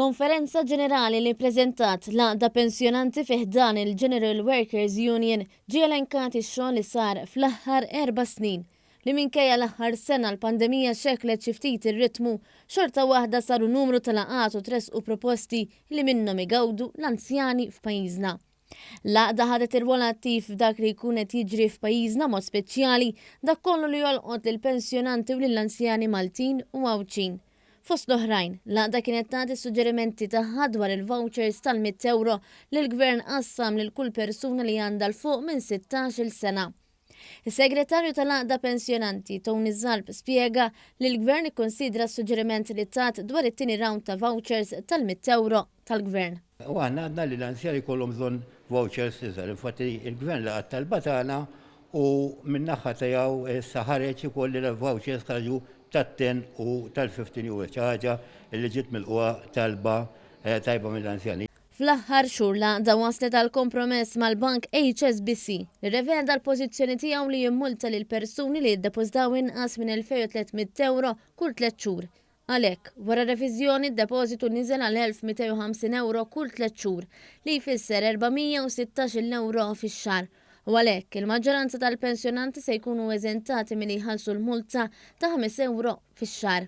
Konferenza ġenerali li preżentat l-għaqda pensjonanti fih dan il-General Workers Union ġie elenkati x-xogħol li sar fl-aħħar 4 snin li minkejja l-aħħar sena l-pandemija xeklet xi ftit ir-ritmu xorta waħda saru numru tal-laqgħat u tresqu proposti li minnhom igawdu l-anzjani f'pajjiżna. L-għaqda ħadet ir-rwol attiv f'dak li jkun qed jiġri f'pajjiżna mod speċjali dak kollu li jolqot lill-pensjonanti u lill-anzjani Maltin u Għawċin. Fost l-oħrajn, l-għaqda kienet tagħti suġġerimenti tagħha dwar il-vouchers tal-€100 li l-Gvern qassam lil kull persuna li għandha l-fuq minn 16-il sena. Is-Segretarju tal-għaqda pensjonanti Tony Zalp spjega li l-Gvern ikkonsidra s-suġġerimenti li tat dwar it-tieni round ta' vouchers tal-€100 tal-Gvern. U għanna għadna li l-anzjani kollhom bżonn vouchers iżgħar, infatti il-Gvern laqgħat tal-batana u min-naħa tiegħu saħareġ ukoll li l-vouchers ħarġu tat-10 u tal-15 u ħaġa li ġiet milquha talba tajba mill-anzjani. Fl-aħħar xhur l-għaqda waslet għal kompromess mal-Bank HSBC li reveda l-pożizzjoni tiegħu li jimmulta lil persuni li jiddepożitaw inqas minn €2300 kull 3 xhur. Għalhekk, wara reviżjoni d-depożitu niżel għal €1250 kull 3 xhur li jfisser €416 fix-xahar. U għalhekk il-maġġoranza tal-pensjonanti se jkunu eżentati milli jħallsu l-multa ta' €5 fix-xahar.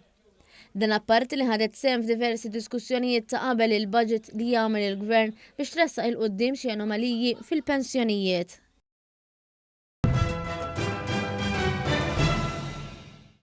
Dan apparti li ħadet sehem f'diversi diskussjonijiet ta' qabel il-budget li jagħmel il-Gvern biex tressaq il-qudiem xi anomaliji fil-pensjonijiet.